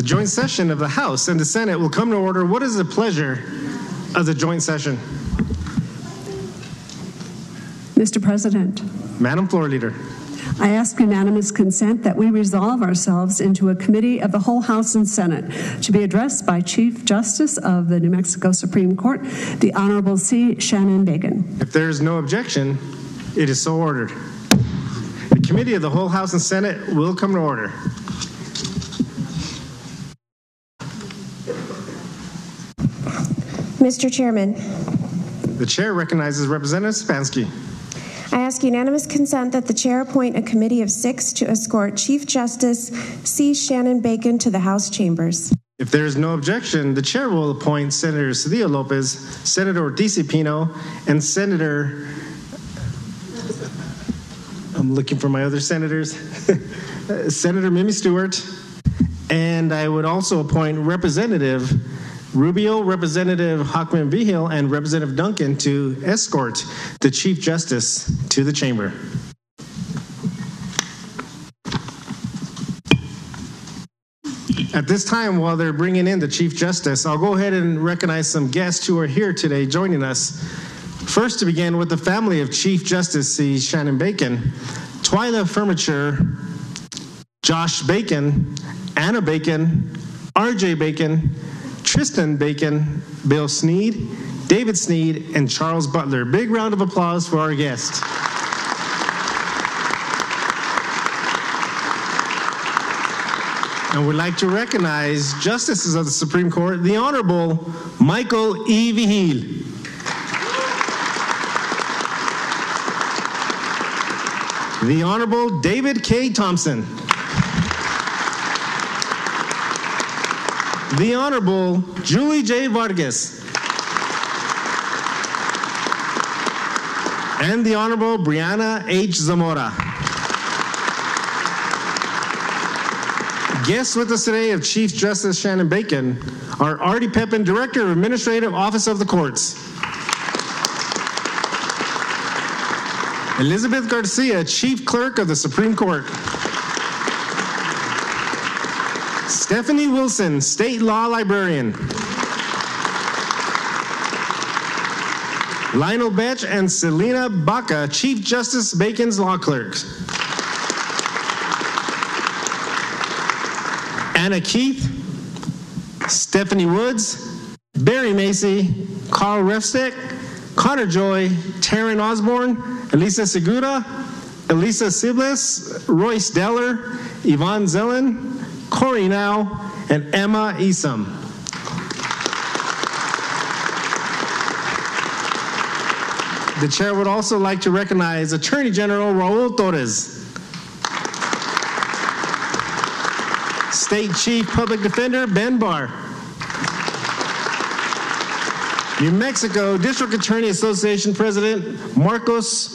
The joint session of the House and the Senate will come to order. What is the pleasure of the joint session? Mr. President. Madam Floor Leader. I ask unanimous consent that we resolve ourselves into a committee of the whole House and Senate to be addressed by Chief Justice of the New Mexico Supreme Court, the Honorable C. Shannon Bacon. If there is no objection, it is so ordered. The committee of the whole House and Senate will come to order. Mr. Chairman. The chair recognizes Representative Spansky. I ask unanimous consent that the chair appoint a committee of 6 to escort Chief Justice C. Shannon Bacon to the House chambers. If there is no objection, the chair will appoint Senator Cedillo Lopez, Senator Ortiz-Pino, and Senator, I'm looking for my other senators, Senator Mimi Stewart, and I would also appoint Representative Rubio, Representative Hockman Vigil, and Representative Duncan to escort the Chief Justice to the chamber. At this time, while they're bringing in the Chief Justice, I'll go ahead and recognize some guests who are here today joining us. First, to begin with the family of Chief Justice C. Shannon Bacon, Twyla Furniture, Josh Bacon, Anna Bacon, RJ Bacon, Tristan Bacon, Bill Sneed, David Sneed, and Charles Butler. Big round of applause for our guests. And we'd like to recognize Justices of the Supreme Court, the Honorable Michael E. Vigil. The Honorable David K. Thompson. The Honorable Julie J. Vargas. And the Honorable Brianna H. Zamora. Guests with us today of Chief Justice Shannon Bacon are Artie Pepin, Director of Administrative Office of the Courts. Elizabeth Garcia, Chief Clerk of the Supreme Court. Stephanie Wilson, State Law Librarian. Lionel Betch and Selena Baca, Chief Justice Bacon's Law Clerks. Anna Keith, Stephanie Woods, Barry Macy, Carl Refsteck, Connor Joy, Taryn Osborne, Elisa Segura, Elisa Sibles, Royce Deller, Yvonne Zellen, Corey Now, and Emma Isom. The chair would also like to recognize Attorney General Raul Torres, State Chief Public Defender Ben Barr, New Mexico District Attorney Association President Marcus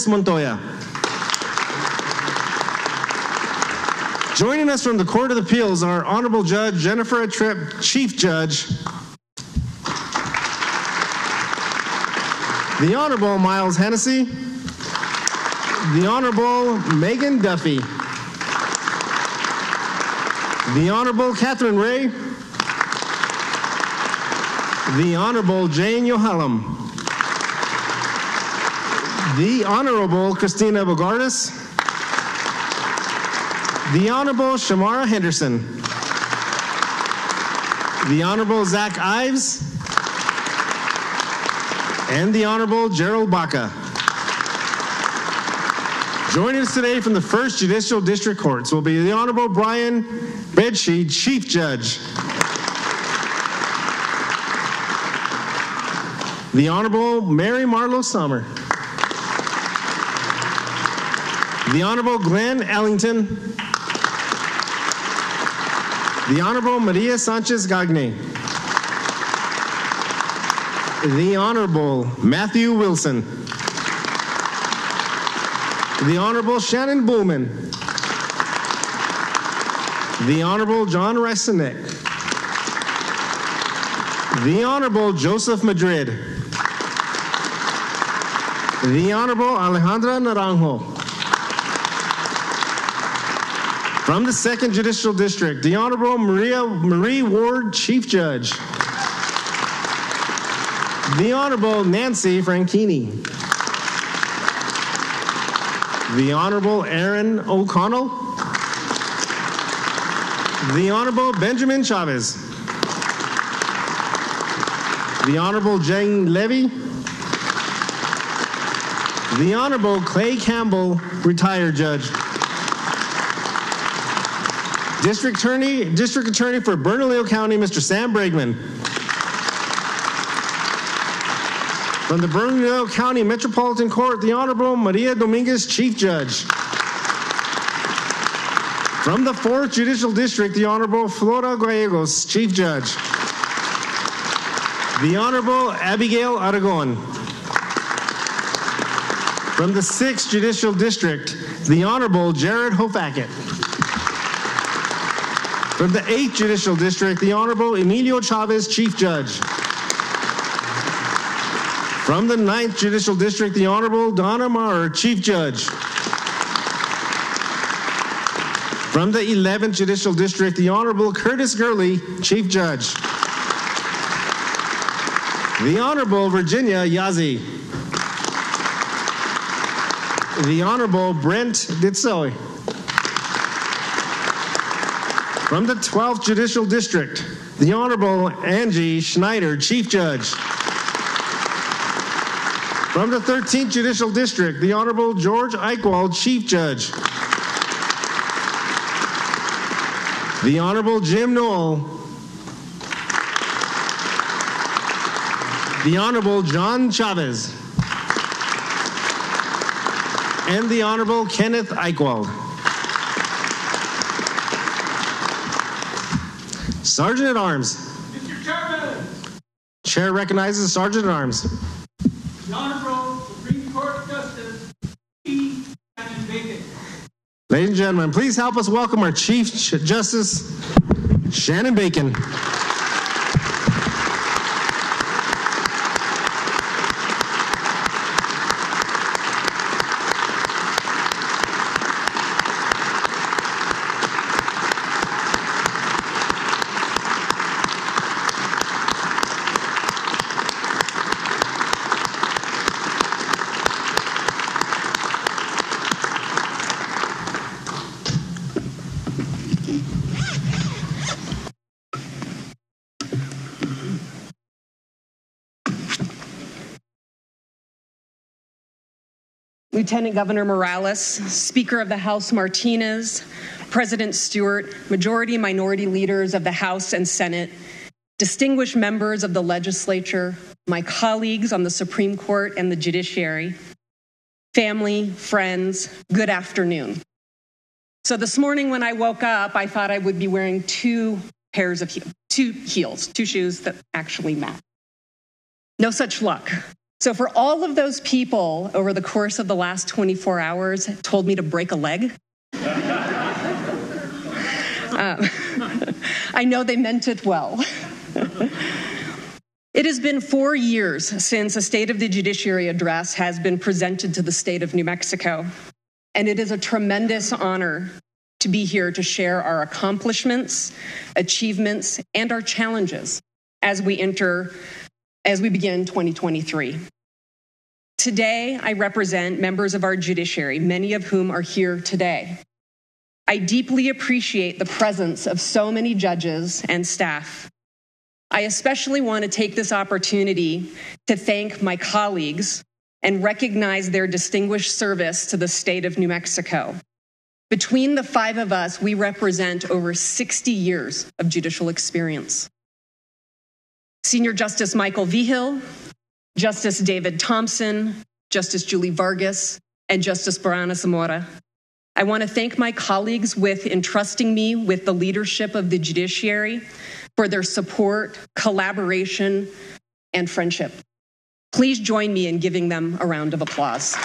Montoya. Joining us from the Court of Appeals are Honorable Judge Jennifer Tripp, Chief Judge, the Honorable Miles Hennessy, the Honorable Megan Duffy, the Honorable Catherine Ray, the Honorable Jane Yohalam, the Honorable Christina Bogardus, the Honorable Shamara Henderson, the Honorable Zach Ives, and the Honorable Gerald Baca. Joining us today from the First Judicial District Courts will be the Honorable Brian Bedsheed, Chief Judge, the Honorable Mary Marlowe Sommer, the Honorable Glenn Ellington, the Honorable Maria Sanchez Gagne, the Honorable Matthew Wilson, the Honorable Shannon Bullman, the Honorable John Resenek, the Honorable Joseph Madrid, the Honorable Alejandra Naranjo, From the 2nd Judicial District, the Honorable Marie Ward, Chief Judge. The Honorable Nancy Franchini. The Honorable Aaron O'Connell. The Honorable Benjamin Chavez. The Honorable Jane Levy. The Honorable Clay Campbell, retired judge. District Attorney for Bernalillo County, Mr. Sam Bregman. From the Bernalillo County Metropolitan Court, the Honorable Maria Dominguez, Chief Judge. From the 4th Judicial District, the Honorable Flora Gallegos, Chief Judge. The Honorable Abigail Aragon. From the 6th Judicial District, the Honorable Jared Hofackett. From the 8th Judicial District, the Honorable Emilio Chavez, Chief Judge. From the 9th Judicial District, the Honorable Donna Maher, Chief Judge. From the 11th Judicial District, the Honorable Curtis Gurley, Chief Judge. The Honorable Virginia Yazzie. The Honorable Brent Ditsoy. From the 12th Judicial District, the Honorable Angie Schneider, Chief Judge. From the 13th Judicial District, the Honorable George Eichwald, Chief Judge. The Honorable Jim Noel. The Honorable John Chavez. And the Honorable Kenneth Eichwald. Sergeant at Arms. Mr. Chairman. Chair recognizes Sergeant at Arms. The Honorable Supreme Court Justice E. Shannon Bacon. Ladies and gentlemen, please help us welcome our Chief Justice, Shannon Bacon. Lieutenant Governor Morales, Speaker of the House Martinez, President Stewart, majority and minority leaders of the House and Senate, distinguished members of the legislature, my colleagues on the Supreme Court and the Judiciary, family, friends, good afternoon. So this morning when I woke up, I thought I would be wearing two shoes that actually match. No such luck. So for all of those people over the course of the last 24 hours told me to break a leg, I know they meant it well. It has been 4 years since a State of the Judiciary address has been presented to the state of New Mexico, and it is a tremendous honor to be here to share our accomplishments, achievements, and our challenges as we begin 2023. Today, I represent members of our judiciary, many of whom are here today. I deeply appreciate the presence of so many judges and staff. I especially want to take this opportunity to thank my colleagues and recognize their distinguished service to the state of New Mexico. Between the five of us, we represent over 60 years of judicial experience. Senior Justice Michael Vigil, Justice David Thompson, Justice Julie Vargas, and Justice Barana Zamora. I want to thank my colleagues with entrusting me with the leadership of the judiciary for their support, collaboration, and friendship. Please join me in giving them a round of applause.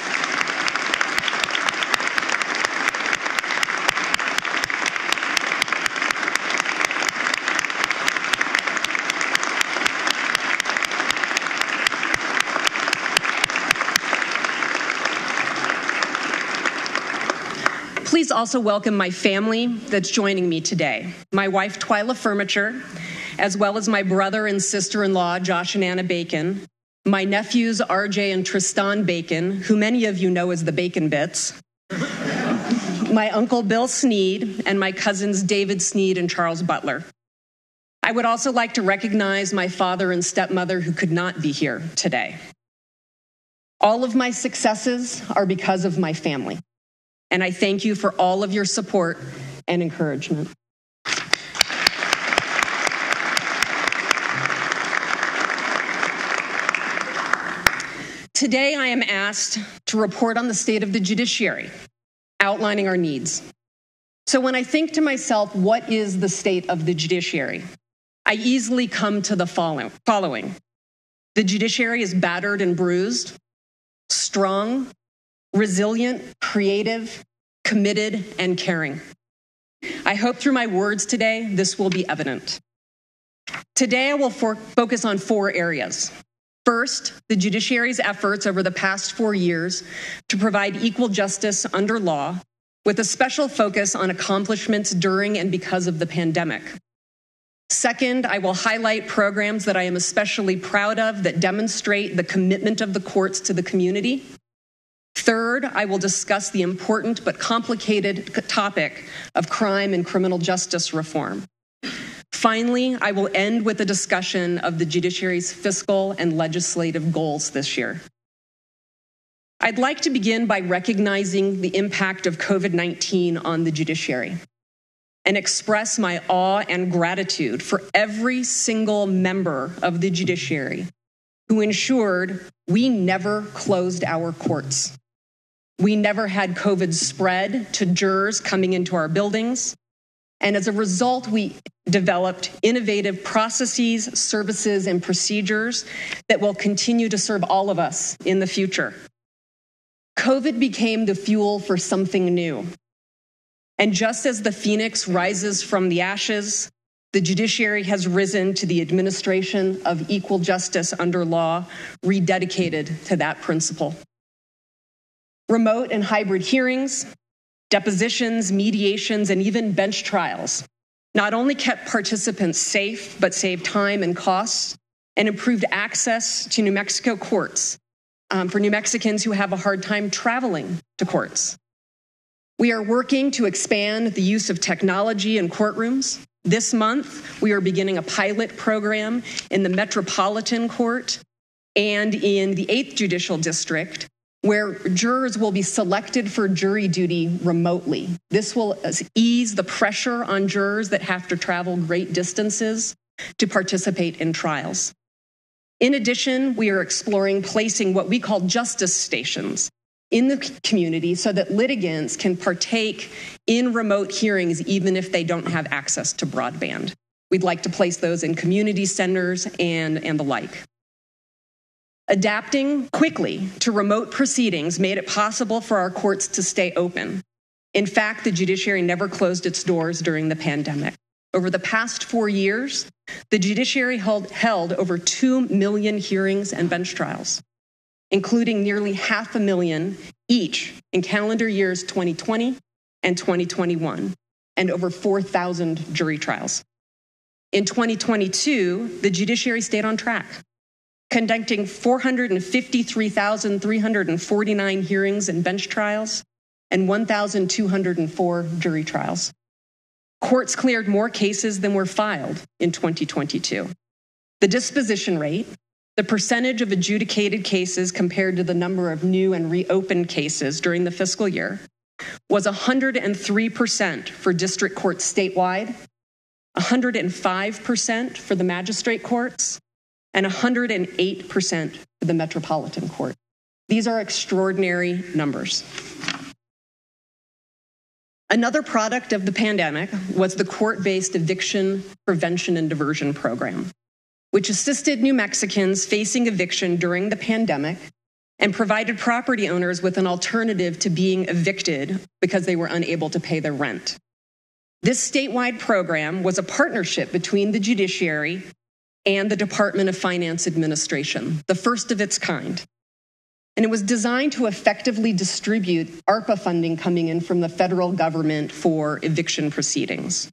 Please also welcome my family that's joining me today. My wife, Twyla Furniture, as well as my brother and sister-in-law, Josh and Anna Bacon, my nephews, RJ and Tristan Bacon, who many of you know as the Bacon Bits, my uncle Bill Sneed, and my cousins David Sneed and Charles Butler. I would also like to recognize my father and stepmother who could not be here today. All of my successes are because of my family, and I thank you for all of your support and encouragement. Today, I am asked to report on the state of the judiciary, outlining our needs. So when I think to myself, what is the state of the judiciary? I easily come to the following. The judiciary is battered and bruised, strong, resilient, creative, committed, and caring. I hope through my words today, this will be evident. Today, I will focus on 4 areas. First, the judiciary's efforts over the past 4 years to provide equal justice under law, with a special focus on accomplishments during and because of the pandemic. Second, I will highlight programs that I am especially proud of that demonstrate the commitment of the courts to the community. Third, I will discuss the important but complicated topic of crime and criminal justice reform. Finally, I will end with a discussion of the judiciary's fiscal and legislative goals this year. I'd like to begin by recognizing the impact of COVID-19 on the judiciary and express my awe and gratitude for every single member of the judiciary who ensured we never closed our courts. We never had COVID spread to jurors coming into our buildings. And as a result, we developed innovative processes, services, and procedures that will continue to serve all of us in the future. COVID became the fuel for something new. And just as the phoenix rises from the ashes, the judiciary has risen to the administration of equal justice under law, rededicated to that principle. Remote and hybrid hearings, depositions, mediations, and even bench trials not only kept participants safe, but saved time and costs and improved access to New Mexico courts for New Mexicans who have a hard time traveling to courts. We are working to expand the use of technology in courtrooms. This month, we are beginning a pilot program in the Metropolitan Court and in the 8th Judicial District, where jurors will be selected for jury duty remotely. This will ease the pressure on jurors that have to travel great distances to participate in trials. In addition, we are exploring placing what we call justice stations in the community so that litigants can partake in remote hearings even if they don't have access to broadband. We'd like to place those in community centers and the like. Adapting quickly to remote proceedings made it possible for our courts to stay open. In fact, the judiciary never closed its doors during the pandemic. Over the past 4 years, the judiciary held over 2 million hearings and bench trials, including nearly 500,000 each in calendar years 2020 and 2021, and over 4,000 jury trials. In 2022, the judiciary stayed on track, conducting 453,349 hearings and bench trials and 1,204 jury trials. Courts cleared more cases than were filed in 2022. The disposition rate, the percentage of adjudicated cases compared to the number of new and reopened cases during the fiscal year, was 103% for district courts statewide, 105% for the magistrate courts, and 108% for the Metropolitan Court. These are extraordinary numbers. Another product of the pandemic was the court-based eviction prevention and diversion program, which assisted New Mexicans facing eviction during the pandemic and provided property owners with an alternative to being evicted because they were unable to pay their rent. This statewide program was a partnership between the judiciary and the Department of Finance Administration, the first of its kind. And it was designed to effectively distribute ARPA funding coming in from the federal government for eviction proceedings.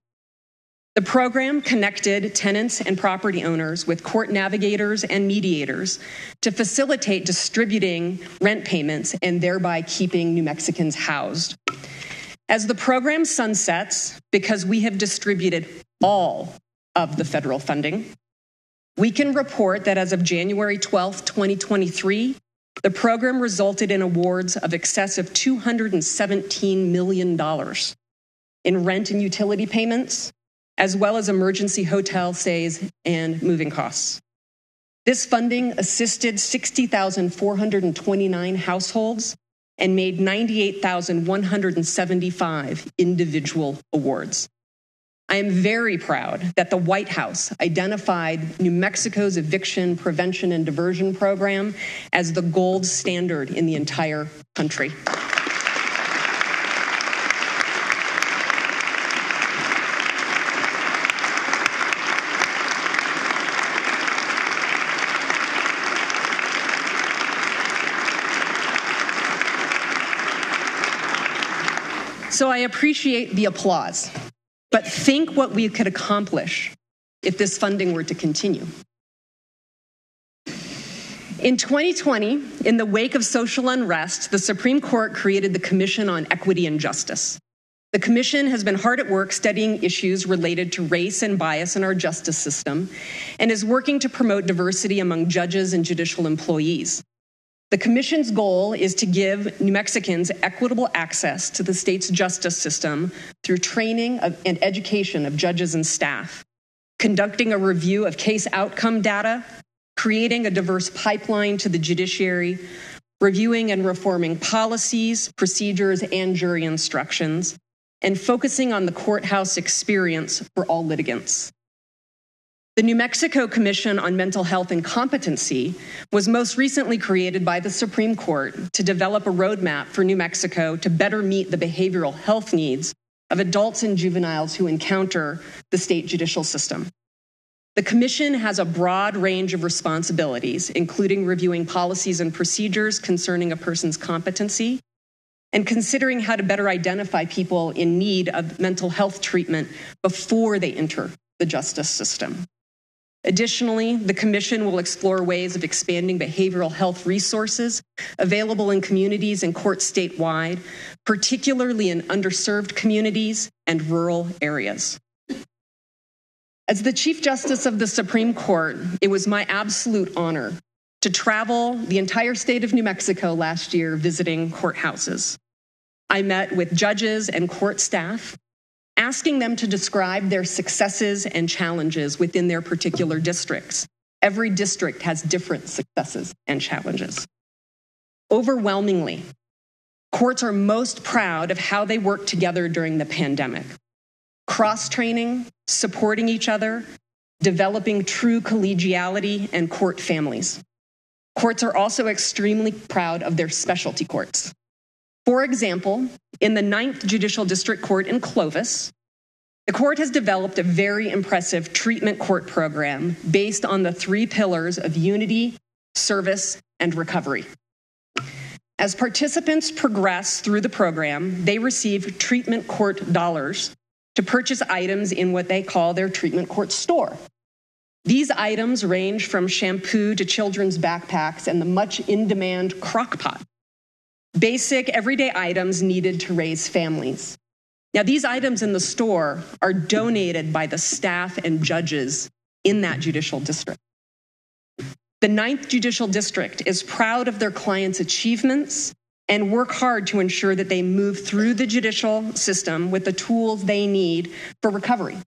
The program connected tenants and property owners with court navigators and mediators to facilitate distributing rent payments and thereby keeping New Mexicans housed. As the program sunsets, because we have distributed all of the federal funding, we can report that as of January 12, 2023, the program resulted in awards of excess of $217 million in rent and utility payments, as well as emergency hotel stays and moving costs. This funding assisted 60,429 households and made 98,175 individual awards. I am very proud that the White House identified New Mexico's eviction prevention and diversion program as the gold standard in the entire country. So I appreciate the applause, but think what we could accomplish if this funding were to continue. In 2020, in the wake of social unrest, the Supreme Court created the Commission on Equity and Justice. The Commission has been hard at work studying issues related to race and bias in our justice system and is working to promote diversity among judges and judicial employees. The Commission's goal is to give New Mexicans equitable access to the state's justice system through training and education of judges and staff, conducting a review of case outcome data, creating a diverse pipeline to the judiciary, reviewing and reforming policies, procedures, and jury instructions, and focusing on the courthouse experience for all litigants. The New Mexico Commission on Mental Health and Competency was most recently created by the Supreme Court to develop a roadmap for New Mexico to better meet the behavioral health needs of adults and juveniles who encounter the state judicial system. The Commission has a broad range of responsibilities, including reviewing policies and procedures concerning a person's competency and considering how to better identify people in need of mental health treatment before they enter the justice system. Additionally, the Commission will explore ways of expanding behavioral health resources available in communities and courts statewide, particularly in underserved communities and rural areas. As the Chief Justice of the Supreme Court, it was my absolute honor to travel the entire state of New Mexico last year visiting courthouses. I met with judges and court staff, asking them to describe their successes and challenges within their particular districts. Every district has different successes and challenges. Overwhelmingly, courts are most proud of how they worked together during the pandemic. Cross-training, supporting each other, developing true collegiality and court families. Courts are also extremely proud of their specialty courts. For example, in the 9th Judicial District Court in Clovis, the court has developed a very impressive treatment court program based on the 3 pillars of unity, service, and recovery. As participants progress through the program, they receive treatment court dollars to purchase items in what they call their treatment court store. These items range from shampoo to children's backpacks and the much in-demand crock pot. Basic everyday items needed to raise families. Now, these items in the store are donated by the staff and judges in that judicial district. The 9th Judicial District is proud of their clients' achievements and work hard to ensure that they move through the judicial system with the tools they need for recovery.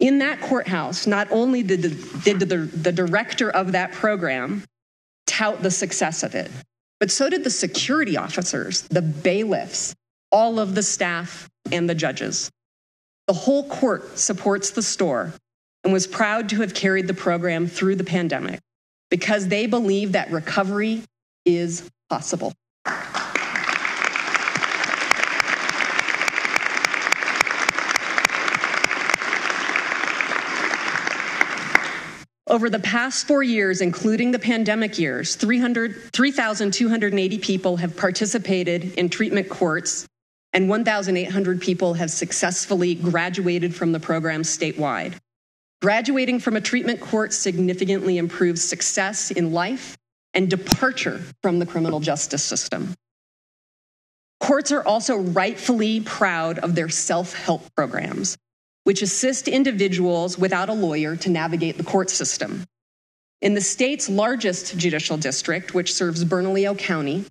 In that courthouse, not only did the director of that program tout the success of it, but so did the security officers, the bailiffs, all of the staff, and the judges. The whole court supports the store and was proud to have carried the program through the pandemic because they believe that recovery is possible. Over the past 4 years, including the pandemic years, 3,280 people have participated in treatment courts, and 1,800 people have successfully graduated from the program statewide. Graduating from a treatment court significantly improves success in life and departure from the criminal justice system. Courts are also rightfully proud of their self-help programs, which assist individuals without a lawyer to navigate the court system. In the state's largest judicial district, which serves Bernalillo County,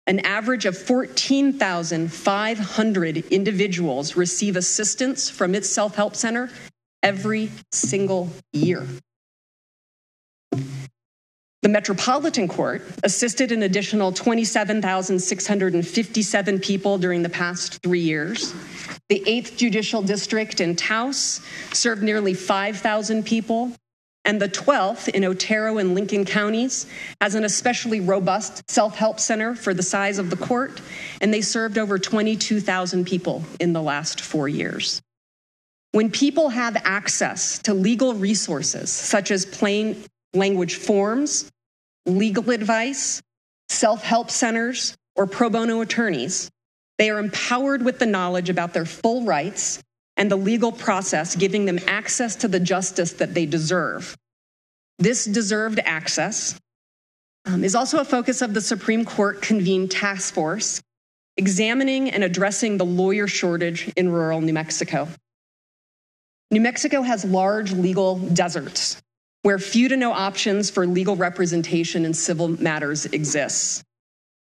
an average of 14,500 individuals receive assistance from its self-help center every single year. The Metropolitan Court assisted an additional 27,657 people during the past 3 years. The 8th Judicial District in Taos served nearly 5,000 people, and the 12th in Otero and Lincoln counties has an especially robust self-help center for the size of the court, and they served over 22,000 people in the last 4 years. When people have access to legal resources such as plain language forms, legal advice, self-help centers, or pro bono attorneys, they are empowered with the knowledge about their full rights and the legal process, giving them access to the justice that they deserve. This deserved access is also a focus of the Supreme Court convened task force examining and addressing the lawyer shortage in rural New Mexico. New Mexico has large legal deserts where few to no options for legal representation in civil matters exists.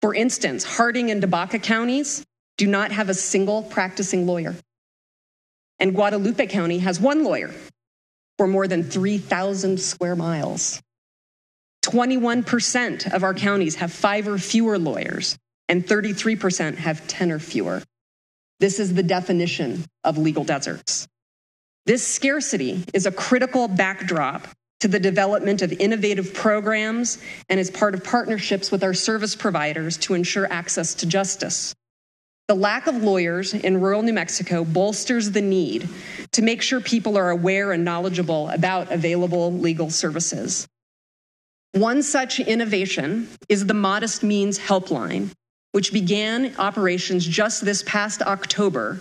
For instance, Harding and Debaca counties do not have a single practicing lawyer. And Guadalupe County has one lawyer for more than 3,000 square miles. 21% of our counties have 5 or fewer lawyers, and 33% have 10 or fewer. This is the definition of legal deserts. This scarcity is a critical backdrop to the development of innovative programs and is part of partnerships with our service providers to ensure access to justice. The lack of lawyers in rural New Mexico bolsters the need to make sure people are aware and knowledgeable about available legal services. One such innovation is the Modest Means Helpline, which began operations just this past October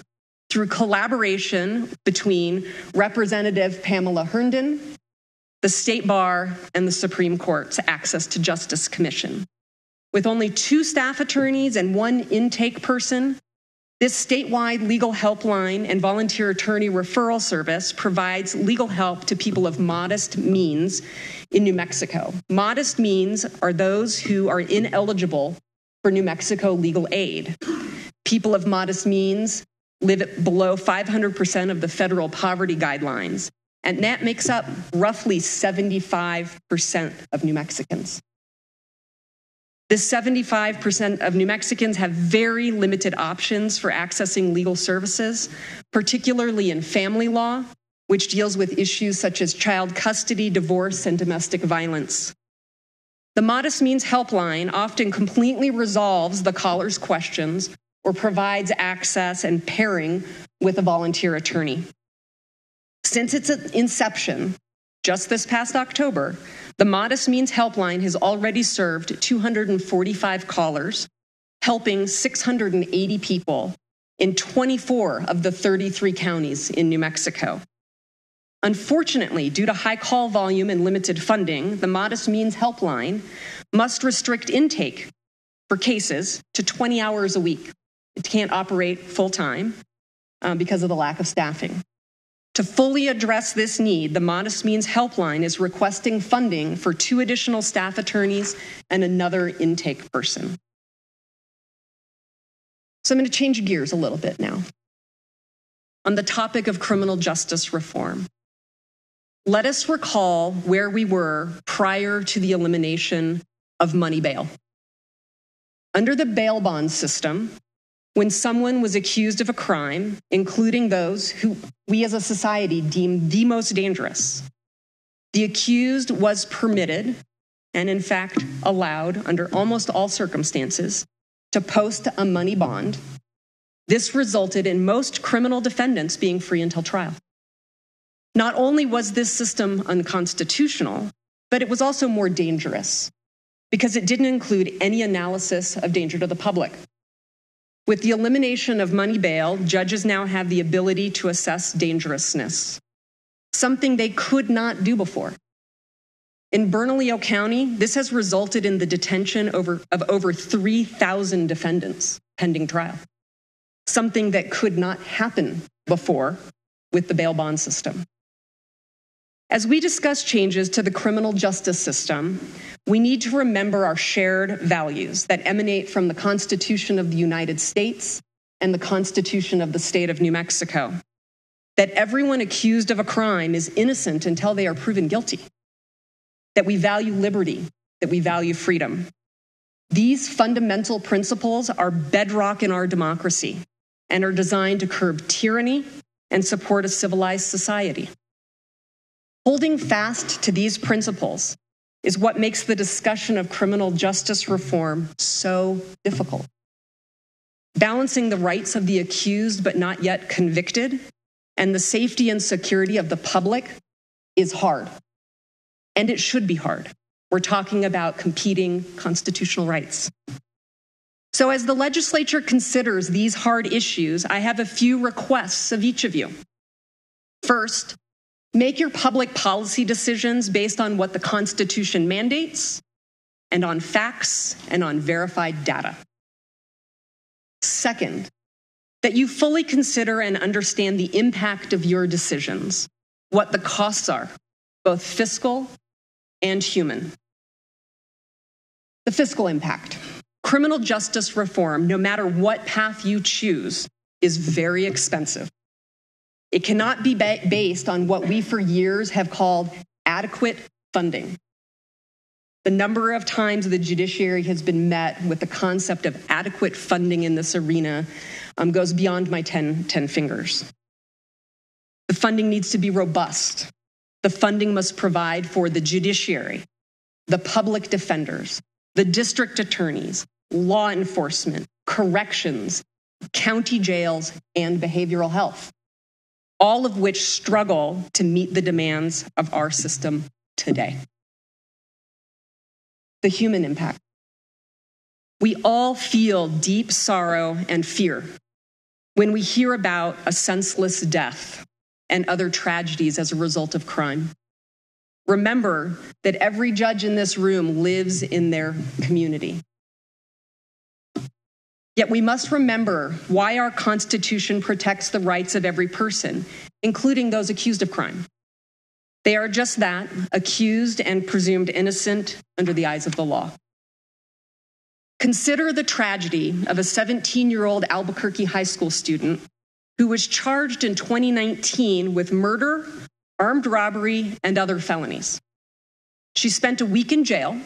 through collaboration between Representative Pamela Herndon, the State Bar, and the Supreme Court's Access to Justice Commission. With only 2 staff attorneys and 1 intake person, this statewide legal helpline and volunteer attorney referral service provides legal help to people of modest means in New Mexico. Modest means are those who are ineligible for New Mexico legal aid. People of modest means live at below 500% of the federal poverty guidelines, and that makes up roughly 75% of New Mexicans. This 75% of New Mexicans have very limited options for accessing legal services, particularly in family law, which deals with issues such as child custody, divorce, and domestic violence. The Modest Means Helpline often completely resolves the caller's questions or provides access and pairing with a volunteer attorney. Since its inception, just this past October, the Modest Means Helpline has already served 245 callers, helping 680 people in 24 of the 33 counties in New Mexico. Unfortunately, due to high call volume and limited funding, the Modest Means Helpline must restrict intake for cases to 20 hours a week. It can't operate full-time because of the lack of staffing. To fully address this need, the Modest Means Helpline is requesting funding for 2 additional staff attorneys and another intake person. So I'm going to change gears a little bit now. On the topic of criminal justice reform, let us recall where we were prior to the elimination of money bail. Under the bail bond system, when someone was accused of a crime, including those who we as a society deem the most dangerous, the accused was permitted, and in fact allowed under almost all circumstances, to post a money bond. This resulted in most criminal defendants being free until trial. Not only was this system unconstitutional, but it was also more dangerous because it didn't include any analysis of danger to the public. With the elimination of money bail, judges now have the ability to assess dangerousness, something they could not do before. In Bernalillo County, this has resulted in the detention of over 3,000 defendants pending trial, something that could not happen before with the bail bond system. As we discuss changes to the criminal justice system, we need to remember our shared values that emanate from the Constitution of the United States and the Constitution of the State of New Mexico, that everyone accused of a crime is innocent until they are proven guilty, that we value liberty, that we value freedom. These fundamental principles are bedrock in our democracy and are designed to curb tyranny and support a civilized society. Holding fast to these principles is what makes the discussion of criminal justice reform so difficult. Balancing the rights of the accused but not yet convicted and the safety and security of the public is hard. And it should be hard. We're talking about competing constitutional rights. So as the legislature considers these hard issues, I have a few requests of each of you. First, make your public policy decisions based on what the Constitution mandates and on facts and on verified data. Second, that you fully consider and understand the impact of your decisions, what the costs are, both fiscal and human. The fiscal impact. Criminal justice reform, no matter what path you choose, is very expensive. It cannot be based on what we for years have called adequate funding. The number of times the judiciary has been met with the concept of adequate funding in this arena goes beyond my 10 fingers. The funding needs to be robust. The funding must provide for the judiciary, the public defenders, the district attorneys, law enforcement, corrections, county jails, and behavioral health, all of which struggle to meet the demands of our system today. The human impact. We all feel deep sorrow and fear when we hear about a senseless death and other tragedies as a result of crime. Remember that every judge in this room lives in their community. Yet we must remember why our Constitution protects the rights of every person, including those accused of crime. They are just that, accused and presumed innocent under the eyes of the law. Consider the tragedy of a 17-year-old Albuquerque high school student who was charged in 2019 with murder, armed robbery, and other felonies. She spent a week in jail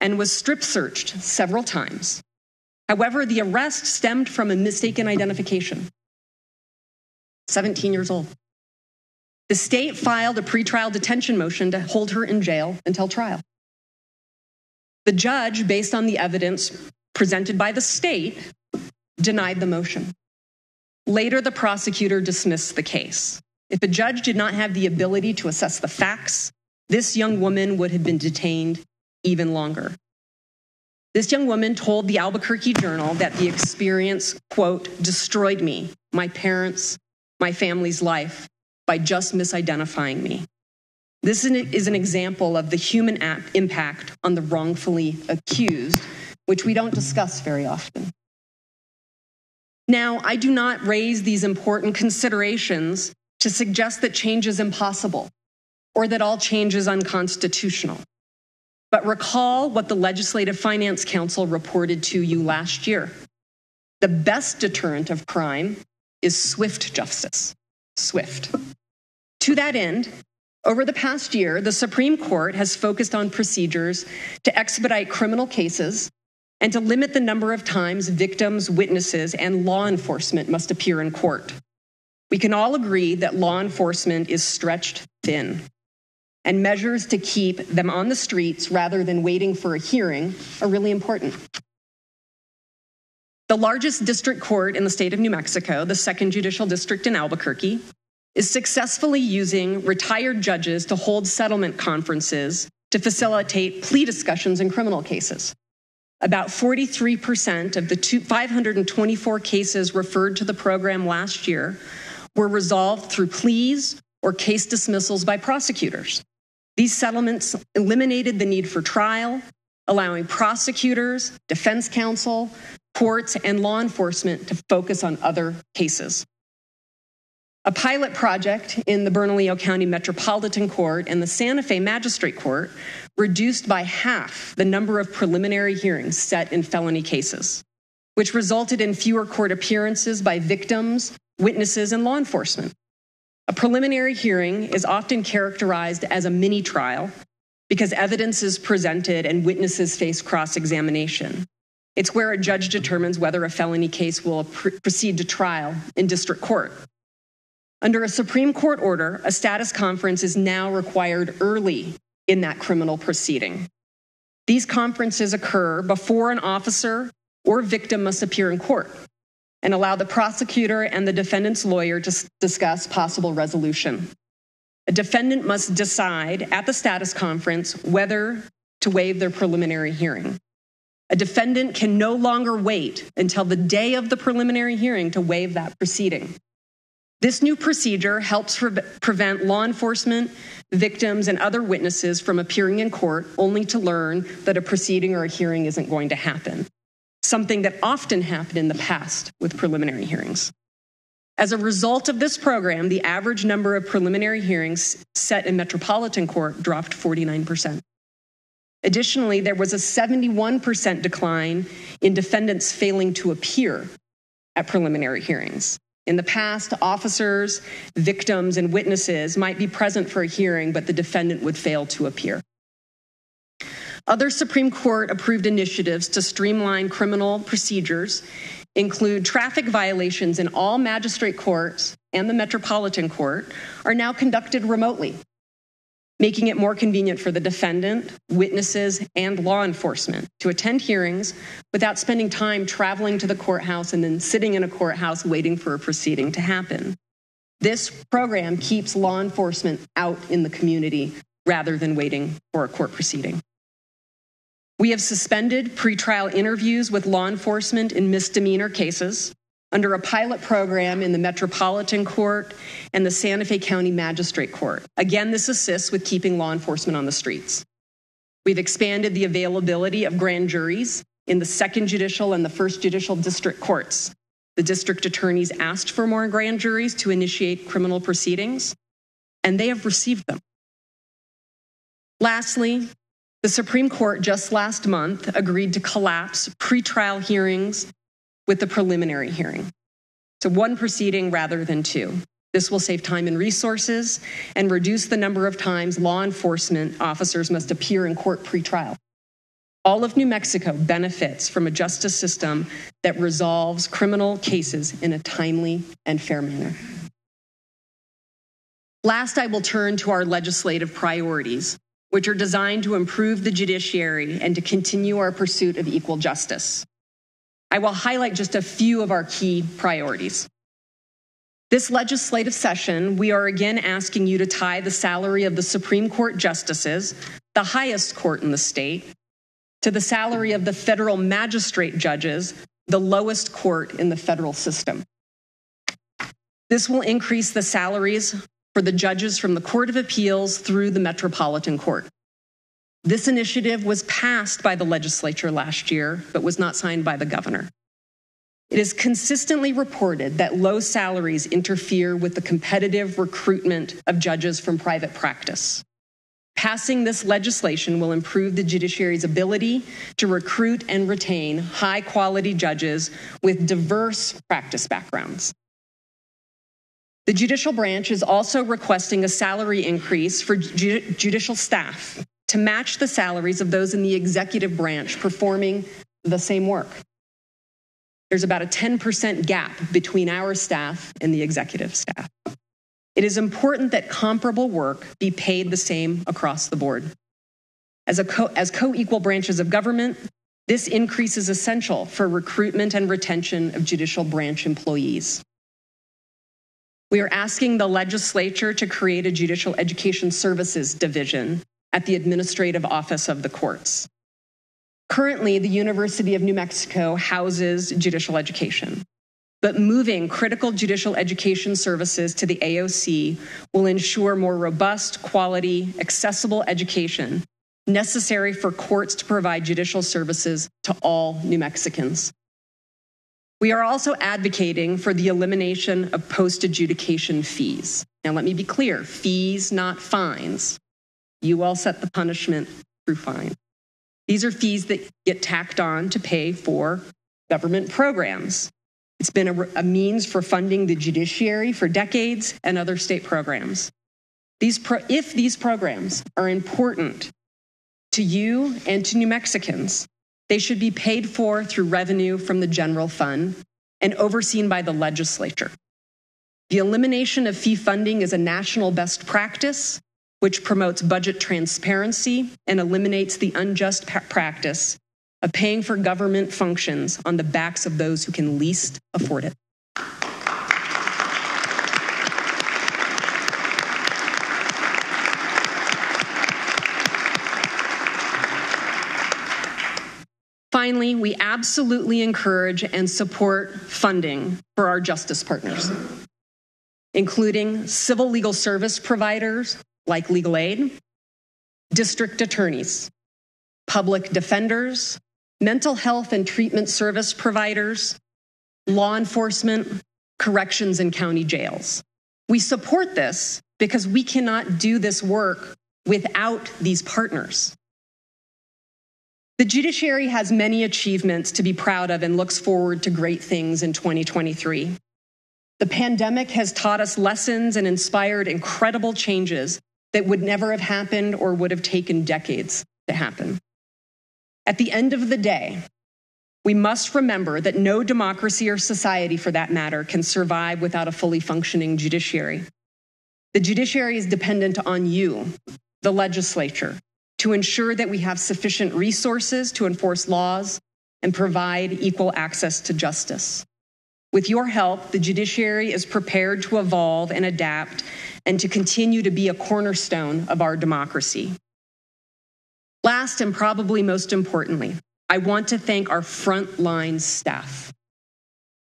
and was strip searched several times. However, the arrest stemmed from a mistaken identification. 17 years old. The state filed a pretrial detention motion to hold her in jail until trial. The judge, based on the evidence presented by the state, denied the motion. Later, the prosecutor dismissed the case. If the judge did not have the ability to assess the facts, this young woman would have been detained even longer. This young woman told the Albuquerque Journal that the experience, quote, destroyed me, my parents, my family's life by just misidentifying me. This is an example of the human impact on the wrongfully accused, which we don't discuss very often. Now, I do not raise these important considerations to suggest that change is impossible or that all change is unconstitutional. But recall what the Legislative Finance Council reported to you last year. The best deterrent of crime is swift justice. Swift. To that end, over the past year, the Supreme Court has focused on procedures to expedite criminal cases and to limit the number of times victims, witnesses, and law enforcement must appear in court. We can all agree that law enforcement is stretched thin, and measures to keep them on the streets rather than waiting for a hearing are really important. The largest district court in the state of New Mexico, the 2nd Judicial District in Albuquerque, is successfully using retired judges to hold settlement conferences to facilitate plea discussions in criminal cases. About 43% of the 524 cases referred to the program last year were resolved through pleas or case dismissals by prosecutors. These settlements eliminated the need for trial, allowing prosecutors, defense counsel, courts, and law enforcement to focus on other cases. A pilot project in the Bernalillo County Metropolitan Court and the Santa Fe Magistrate Court reduced by half the number of preliminary hearings set in felony cases, which resulted in fewer court appearances by victims, witnesses, and law enforcement. A preliminary hearing is often characterized as a mini trial because evidence is presented and witnesses face cross-examination. It's where a judge determines whether a felony case will proceed to trial in district court. Under a Supreme Court order, a status conference is now required early in that criminal proceeding. These conferences occur before an officer or victim must appear in court and allow the prosecutor and the defendant's lawyer to discuss possible resolution. A defendant must decide at the status conference whether to waive their preliminary hearing. A defendant can no longer wait until the day of the preliminary hearing to waive that proceeding. This new procedure helps prevent law enforcement, victims, and other witnesses from appearing in court only to learn that a proceeding or a hearing isn't going to happen, something that often happened in the past with preliminary hearings. As a result of this program, the average number of preliminary hearings set in Metropolitan Court dropped 49%. Additionally, there was a 71% decline in defendants failing to appear at preliminary hearings. In the past, officers, victims, and witnesses might be present for a hearing, but the defendant would fail to appear. Other Supreme Court approved initiatives to streamline criminal procedures include traffic violations in all magistrate courts and the Metropolitan Court are now conducted remotely, making it more convenient for the defendant, witnesses, and law enforcement to attend hearings without spending time traveling to the courthouse and then sitting in a courthouse waiting for a proceeding to happen. This program keeps law enforcement out in the community rather than waiting for a court proceeding. We have suspended pretrial interviews with law enforcement in misdemeanor cases under a pilot program in the Metropolitan Court and the Santa Fe County Magistrate Court. Again, this assists with keeping law enforcement on the streets. We've expanded the availability of grand juries in the 2nd Judicial and the 1st Judicial District Courts. The district attorneys asked for more grand juries to initiate criminal proceedings, and they have received them. Lastly, the Supreme Court just last month agreed to collapse pretrial hearings with the preliminary hearing. So one proceeding rather than two. This will save time and resources and reduce the number of times law enforcement officers must appear in court pretrial. All of New Mexico benefits from a justice system that resolves criminal cases in a timely and fair manner. Last, I will turn to our legislative priorities, which are designed to improve the judiciary and to continue our pursuit of equal justice. I will highlight just a few of our key priorities. This legislative session, we are again asking you to tie the salary of the Supreme Court justices, the highest court in the state, to the salary of the federal magistrate judges, the lowest court in the federal system. This will increase the salaries for the judges from the Court of Appeals through the Metropolitan Court. This initiative was passed by the legislature last year, but was not signed by the governor. It is consistently reported that low salaries interfere with the competitive recruitment of judges from private practice. Passing this legislation will improve the judiciary's ability to recruit and retain high-quality judges with diverse practice backgrounds. The judicial branch is also requesting a salary increase for judicial staff to match the salaries of those in the executive branch performing the same work. There's about a 10% gap between our staff and the executive staff. It is important that comparable work be paid the same across the board. As co-equal branches of government, this increase is essential for recruitment and retention of judicial branch employees. We are asking the legislature to create a Judicial Education Services Division at the Administrative Office of the Courts. Currently, the University of New Mexico houses judicial education, but moving critical judicial education services to the AOC will ensure more robust, quality, accessible education necessary for courts to provide judicial services to all New Mexicans. We are also advocating for the elimination of post-adjudication fees. Now, let me be clear, fees, not fines. You all set the punishment through fine. These are fees that get tacked on to pay for government programs. It's been a means for funding the judiciary for decades and other state programs. If these programs are important to you and to New Mexicans, they should be paid for through revenue from the general fund and overseen by the legislature. The elimination of fee funding is a national best practice, which promotes budget transparency and eliminates the unjust practice of paying for government functions on the backs of those who can least afford it. Finally, we absolutely encourage and support funding for our justice partners, including civil legal service providers like legal aid, district attorneys, public defenders, mental health and treatment service providers, law enforcement, corrections, and county jails. We support this because we cannot do this work without these partners. The judiciary has many achievements to be proud of and looks forward to great things in 2023. The pandemic has taught us lessons and inspired incredible changes that would never have happened or would have taken decades to happen. At the end of the day, we must remember that no democracy or society, for that matter, can survive without a fully functioning judiciary. The judiciary is dependent on you, the legislature, to ensure that we have sufficient resources to enforce laws and provide equal access to justice. With your help, the judiciary is prepared to evolve and adapt and to continue to be a cornerstone of our democracy. Last and probably most importantly, I want to thank our frontline staff,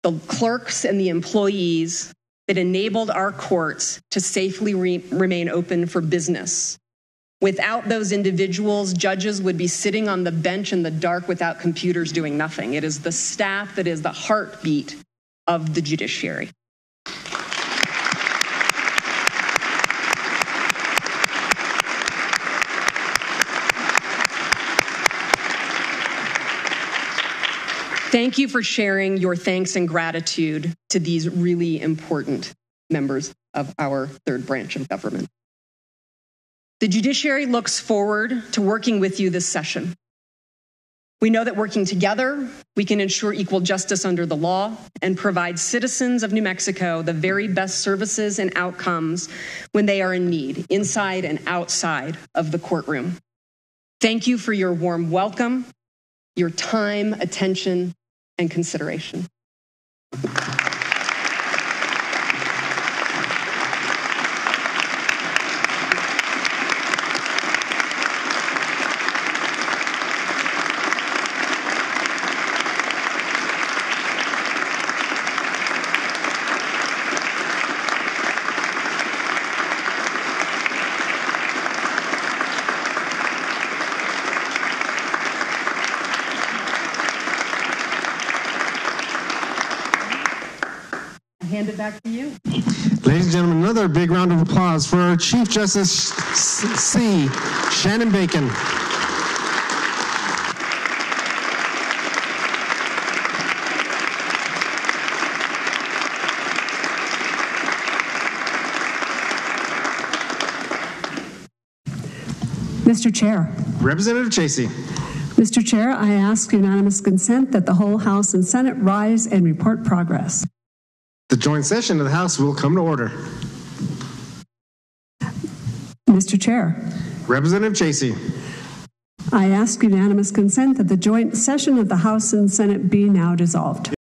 the clerks and the employees that enabled our courts to safely remain open for business. Without those individuals, judges would be sitting on the bench in the dark without computers doing nothing. It is the staff that is the heartbeat of the judiciary. Thank you for sharing your thanks and gratitude to these really important members of our third branch of government. The judiciary looks forward to working with you this session. We know that working together, we can ensure equal justice under the law and provide citizens of New Mexico the very best services and outcomes when they are in need, inside and outside of the courtroom. Thank you for your warm welcome, your time, attention, and consideration. Hand it back to you. Ladies and gentlemen, another big round of applause for our Chief Justice C. Shannon Bacon. Mr. Chair. Representative Chasey. Mr. Chair, I ask unanimous consent that the whole House and Senate rise and report progress. The joint session of the House will come to order. Mr. Chair. Representative Chasey. I ask unanimous consent that the joint session of the House and Senate be now dissolved.